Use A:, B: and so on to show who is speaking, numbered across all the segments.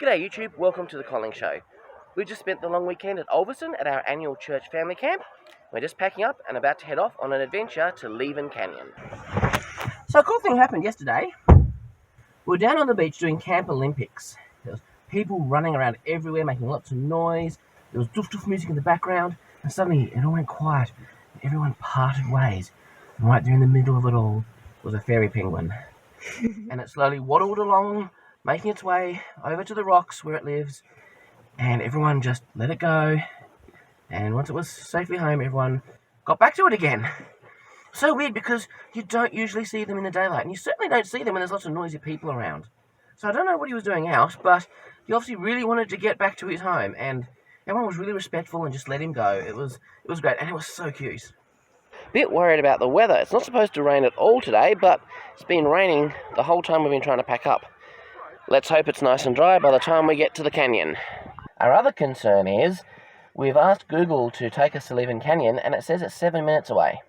A: G'day YouTube, welcome to the Colling Show. We just spent the long weekend at Ulverstone at our annual church family camp. We're just packing up and about to head off on an adventure to Leven Canyon. So a cool thing happened yesterday. We were down on the beach doing Camp Olympics. There was people running around everywhere making lots of noise. There was doof-doof music in the background, and suddenly it all went quiet. Everyone parted ways. And right there in the middle of it all was a fairy penguin. And it slowly waddled along, making its way over to the rocks where it lives, and everyone just let it go. And once it was safely home, everyone got back to it again. So weird, because you don't usually see them in the daylight, and you certainly don't see them when there's lots of noisy people around. So I don't know what he was doing out, but he obviously really wanted to get back to his home, and everyone was really respectful and just let him go. It was great, and it was so cute. Bit worried about the weather. It's not supposed to rain at all today, but it's been raining the whole time we've been trying to pack up. Let's hope it's nice and dry by the time we get to the canyon. Our other concern is we've asked Google to take us to Leven Canyon, and it says it's 7 minutes away.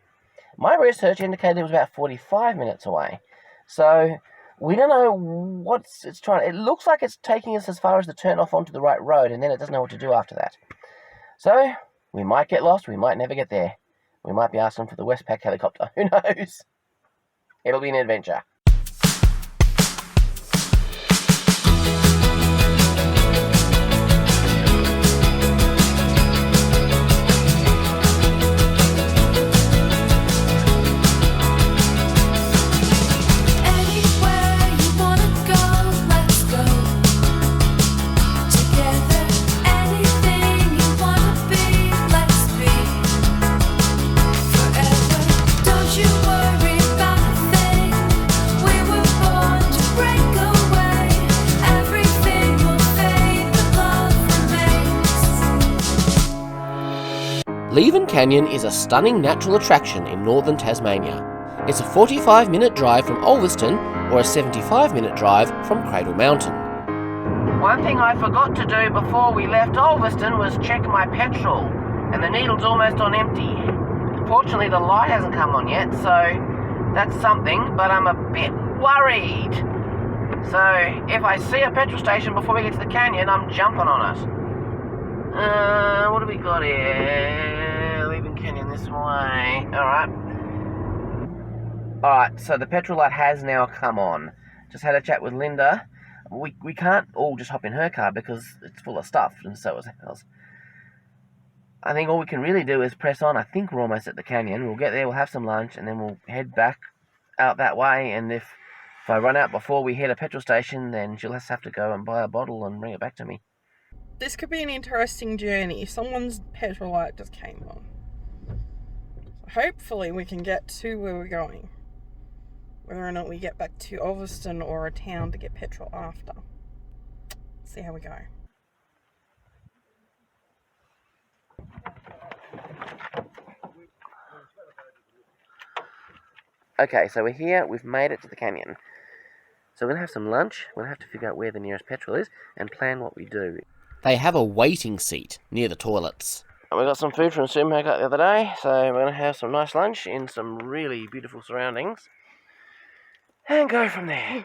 A: My research indicated it was about 45 minutes away. So we don't know what it's trying. It looks like it's taking us as far as to turn off onto the right road, and then it doesn't know what to do after that. So we might get lost. We might never get there. We might be asking for the Westpac helicopter. Who knows? It'll be an adventure. Leven Canyon is a stunning natural attraction in northern Tasmania. It's a 45-minute drive from Ulverstone or a 75-minute drive from Cradle Mountain. One thing I forgot to do before we left Ulverstone was check my petrol, and the needle's almost on empty. Fortunately, the light hasn't come on yet, so that's something, but I'm a bit worried. So if I see a petrol station before we get to the canyon, I'm jumping on it. What do we got here? Leven Canyon this way. Alright, so the petrol light has now come on. Just had a chat with Linda. We can't all just hop in her car because it's full of stuff, and so is ours. I think all we can really do is press on. I think we're almost at the canyon. We'll get there, we'll have some lunch, and then we'll head back out that way. And if I run out before we hit a petrol station, then she'll just have to go and buy a bottle and bring it back to me.
B: This could be an interesting journey. Someone's petrol light just came on. Hopefully we can get to where we're going. Whether or not we get back to Ulverstone or a town to get petrol after. See how we go.
A: Okay, so we're here. We've made it to the canyon. So we're going to have some lunch. We'll have to figure out where the nearest petrol is and plan what we do. They have a waiting seat near the toilets. We got some food from the supermarket the other day, so we're going to have some nice lunch in some really beautiful surroundings and go from there.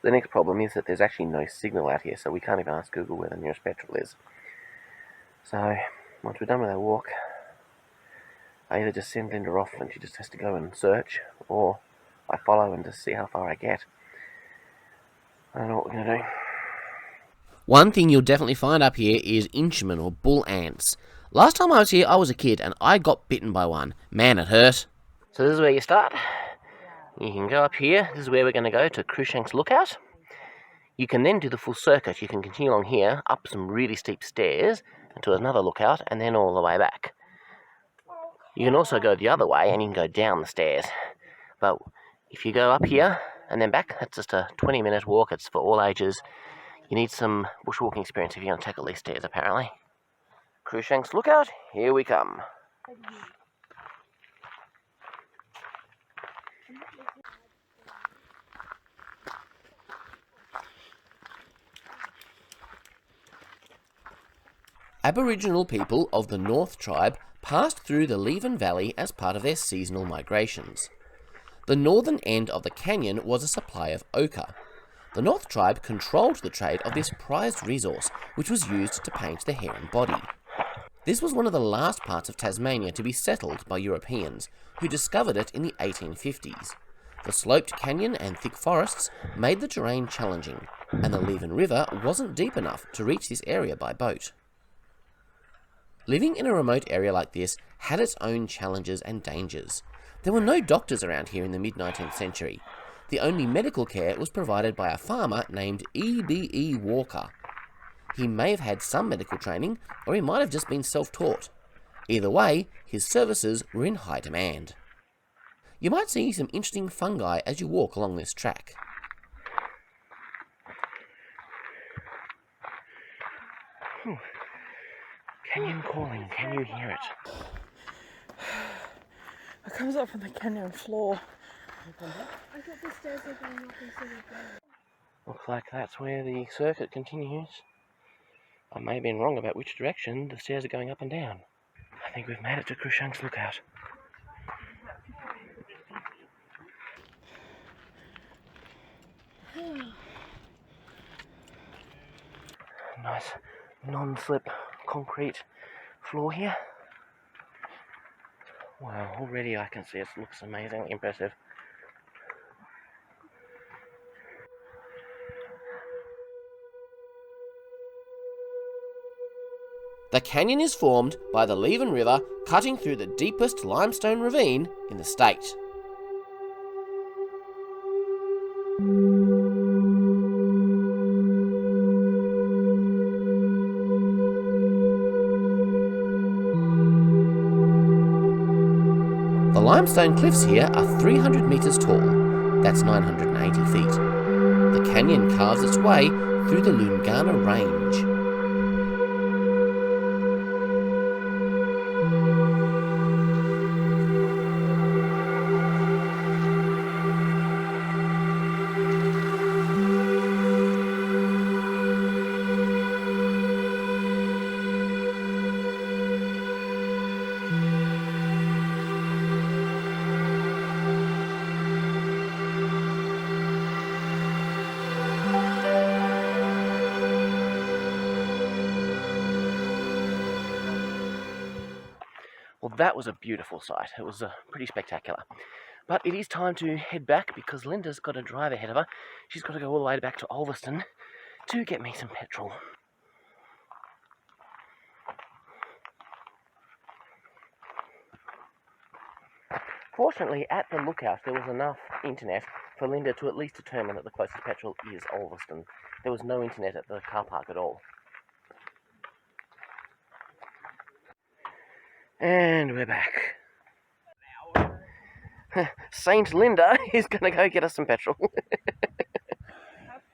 A: The next problem is that there's actually no signal out here, so we can't even ask Google where the nearest petrol is. So once we're done with our walk, I either just send Linda off and she just has to go and search, or I follow and just see how far I get. I don't know what we're going to do. One thing you'll definitely find up here is inchman or bull ants. Last time I was here, I was a kid and I got bitten by one. Man, it hurt. So this is where you start. You can go up here. This is where we're going to go, to Cruikshank's Lookout. You can then do the full circuit. You can continue along here, up some really steep stairs, to another lookout, and then all the way back. You can also go the other way and you can go down the stairs. But if you go up here and then back, that's just a 20-minute walk. It's for all ages. You need some bushwalking experience if you're going to tackle these stairs, apparently. Cruikshank's Lookout, here we come. Aboriginal people of the North Tribe passed through the Leven Valley as part of their seasonal migrations. The northern end of the canyon was a supply of ochre. The North tribe controlled the trade of this prized resource, which was used to paint the hair and body. This was one of the last parts of Tasmania to be settled by Europeans, who discovered it in the 1850s. The sloped canyon and thick forests made the terrain challenging, and the Leven River wasn't deep enough to reach this area by boat. Living in a remote area like this had its own challenges and dangers. There were no doctors around here in the mid-19th century. The only medical care was provided by a farmer named E.B.E. Walker. He may have had some medical training, or he might have just been self-taught. Either way, his services were in high demand. You might see some interesting fungi as you walk along this track. Canyon calling, can you hear it?
B: It comes up from the canyon floor.
C: I thought the stairs were going up instead of down.
A: Looks like that's where the circuit continues. I may have been wrong about which direction the stairs are going up and down. I think we've made it to Cruikshank's Lookout. Nice non-slip concrete floor here. Wow, already I can see it looks amazingly impressive. The canyon is formed by the Leven River cutting through the deepest limestone ravine in the state. The limestone cliffs here are 300 metres tall, that's 980 feet. The canyon carves its way through the Loongana range. Well, that was a beautiful sight. It was pretty spectacular. But it is time to head back because Linda's got a drive ahead of her. She's got to go all the way back to Ulverstone to get me some petrol. Fortunately, at the lookout, there was enough internet for Linda to at least determine that the closest petrol is Ulverstone. There was no internet at the car park at all. And we're back. Saint Linda is going to go get us some petrol.
B: Have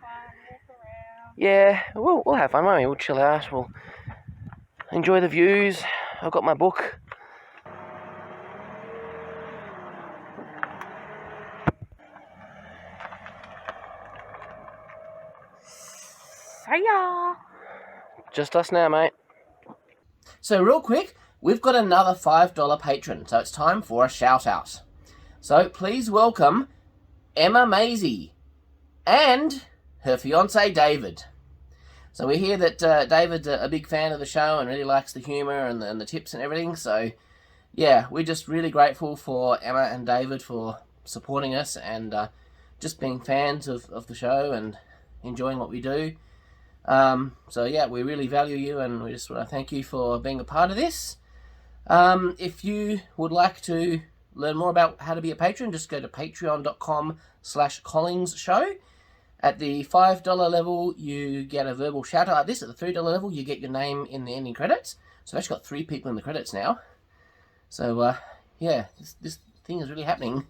B: fun, walk around.
A: Yeah, we'll have fun, won't we? We'll chill out, we'll enjoy the views. I've got my book.
B: See ya!
A: Just us now, mate. So real quick, we've got another $5 patron, so it's time for a shout out. So please welcome Emma Maisie and her fiance David. So we hear that David's a big fan of the show and really likes the humour and the tips and everything. So yeah, we're just really grateful for Emma and David for supporting us and just being fans of the show and enjoying what we do. So yeah, we really value you and we just want to thank you for being a part of this. If you would like to learn more about how to be a patron, just go to patreon.com/CollingsShow. At the $5 level, you get a verbal shout out like this. At the $3 level, you get your name in the ending credits. So I've actually got 3 people in the credits now. So yeah, this thing is really happening.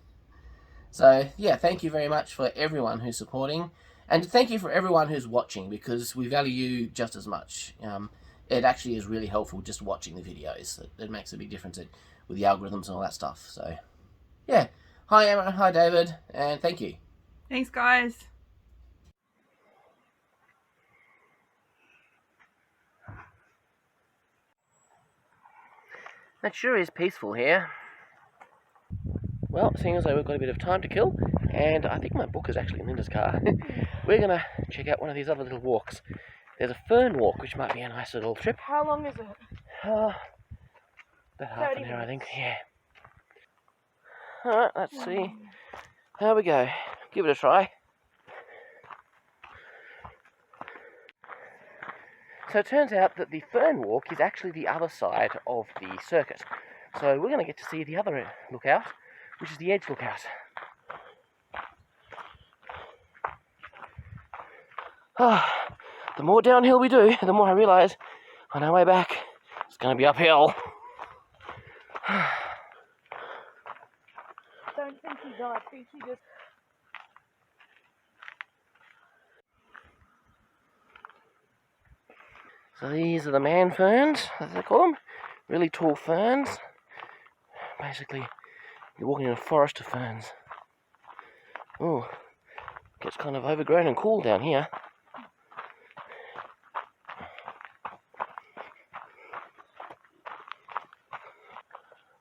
A: So yeah, thank you very much for everyone who's supporting. And thank you for everyone who's watching, because we value you just as much. It actually is really helpful just watching the videos. It makes a big difference with the algorithms and all that stuff. So, yeah. Hi, Emma. Hi, David. And thank you.
B: Thanks, guys.
A: It sure is peaceful here. well, seeing as though we've got a bit of time to kill, and I think my book is actually in Linda's car, we're going to check out one of these other little walks. There's a fern walk, which might be a nice little trip.
B: How long is it?
A: About half an hour, I think. Yeah. Alright, let's see how we go. Give it a try. So it turns out that the fern walk is actually the other side of the circuit. So we're going to get to see the other lookout, which is the edge lookout. The more downhill we do, the more I realise on our way back it's going to be uphill.
B: Don't think he died. I think he just...
A: So these are the man ferns, as they call them. Really tall ferns. Basically, you're walking in a forest of ferns. Oh, gets kind of overgrown and cool down here.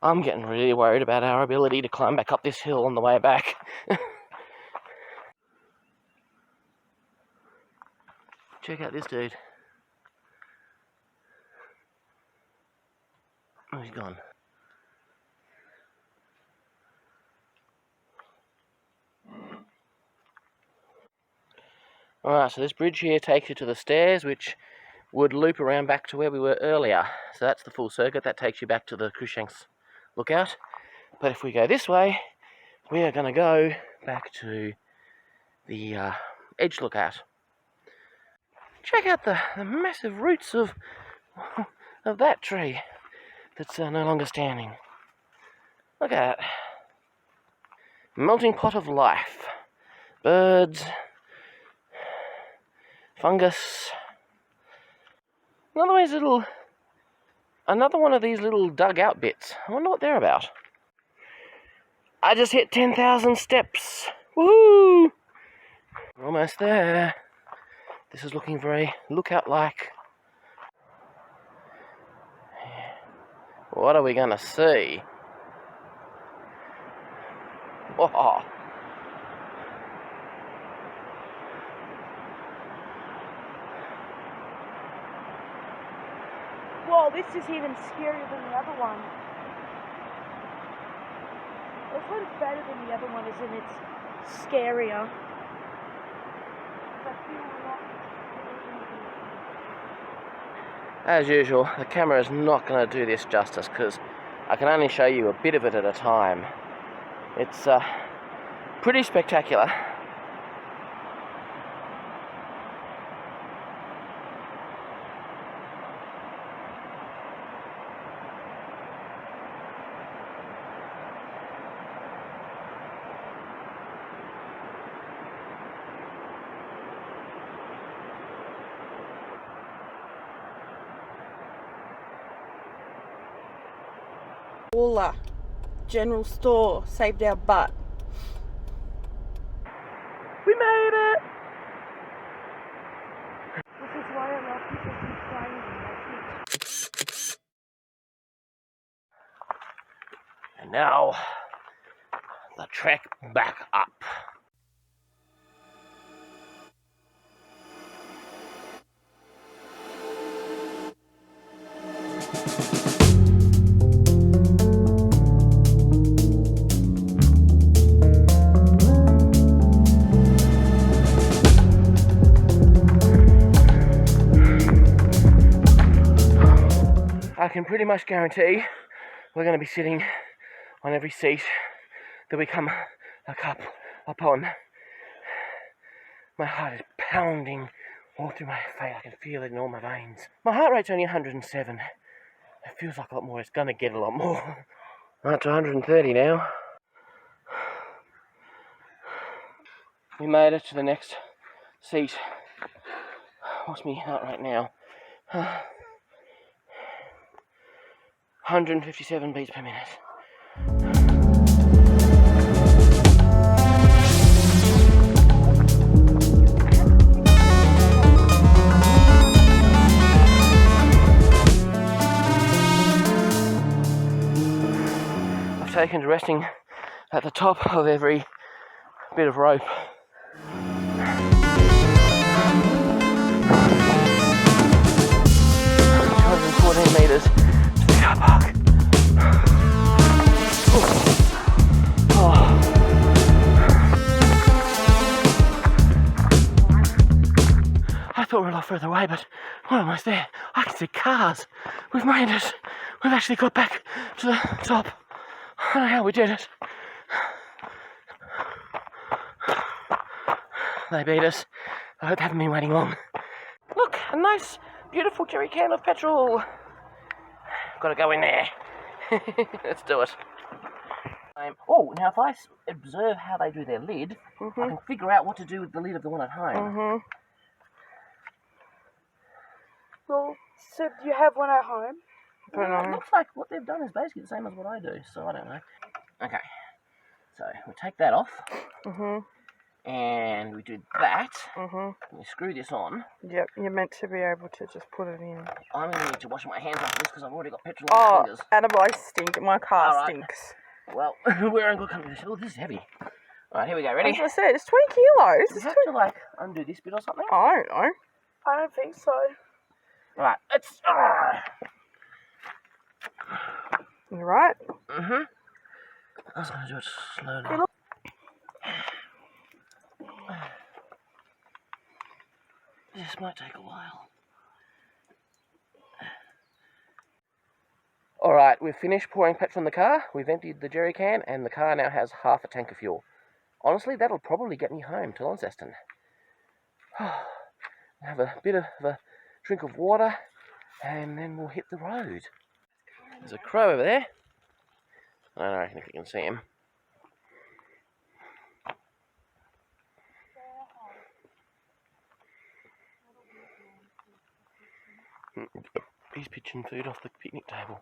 A: I'm getting really worried about our ability to climb back up this hill on the way back. Check out this dude. Oh, he's gone. Alright, so this bridge here takes you to the stairs, which would loop around back to where we were earlier. So that's the full circuit. That takes you back to the Cruikshanks lookout. But if we go this way, we are going to go back to the edge lookout. Check out the massive roots of that tree that's no longer standing. Look at it. Melting pot of life. Birds. Fungus. Another one of these little dug out bits. I wonder what they're about. I just hit 10,000 steps. Woo! We're almost there. This is looking very lookout-like. What are we going to see? Whoa.
B: Whoa, this is even scarier than the other one. This one's better than the other one, isn't it? It's scarier.
A: As usual, the camera is not going to do this justice because I can only show you a bit of it at a time. It's pretty spectacular.
B: Walla general store saved our butt.
A: We made it!
B: This is why a lot of people keep flying in that.
A: And now, the trek back up. I can pretty much guarantee we're going to be sitting on every seat that we come upon. My heart is pounding all through my face. I can feel it in all my veins. My heart rate's only 107. It feels like a lot more. It's going to get a lot more. Right to 130 now. We made it to the next seat. What's my heart rate now? 157 beats per minute. I've taken to resting at the top of every bit of rope. 214 metres to the car park. I thought we were a lot further away, but we're almost there. I can see cars. We've made it. We've actually got back to the top. I don't know how we did it. They beat us. I hope they haven't been waiting long. Look, a nice, beautiful jerry can of petrol. Gotta go in there. Let's do it. Oh, now if I observe how they do their lid, I can figure out what to do with the lid of the one at home.
B: Well, so do you have one at home?
A: Well, it looks like what they've done is basically the same as what I do, so I don't know. Okay, so we take that off, and we do that, we screw this on.
B: Yep, you're meant to be able to just put it in.
A: I'm going to need to wash my hands after this because I've already got petrol on my fingers.
B: Attaboy stink. My car stinks.
A: Well, we're in good company. Oh, this is heavy. Alright, here we go, ready?
B: As I said, it's 20 kilos.
A: Do you have to, like, undo this bit or something?
B: I don't know. I don't think so.
A: Right, let's...
B: You right?
A: I was going to do it slowly. This might take a while. Alright, we've finished pouring petrol in the car, we've emptied the jerry can, and the car now has half a tank of fuel. Honestly, that'll probably get me home to Launceston. Have a bit of a drink of water, and then we'll hit the road. There's a crow over there. I don't reckon if you can see him. He's pitching food off the picnic table.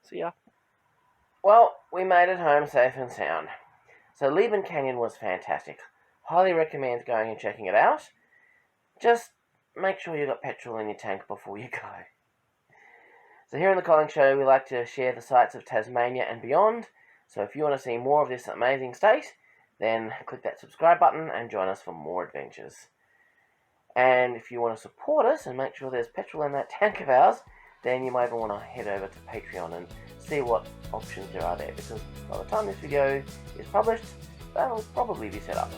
A: See ya. Well, we made it home safe and sound. So Leven Canyon was fantastic. Highly recommend going and checking it out. Just make sure you've got petrol in your tank before you go. So here on the Colling Show, we like to share the sights of Tasmania and beyond. So if you want to see more of this amazing state, then click that subscribe button and join us for more adventures. And if you want to support us and make sure there's petrol in that tank of ours, then you might even want to head over to Patreon and see what options there are there, because by the time this video is published, that'll probably be set up.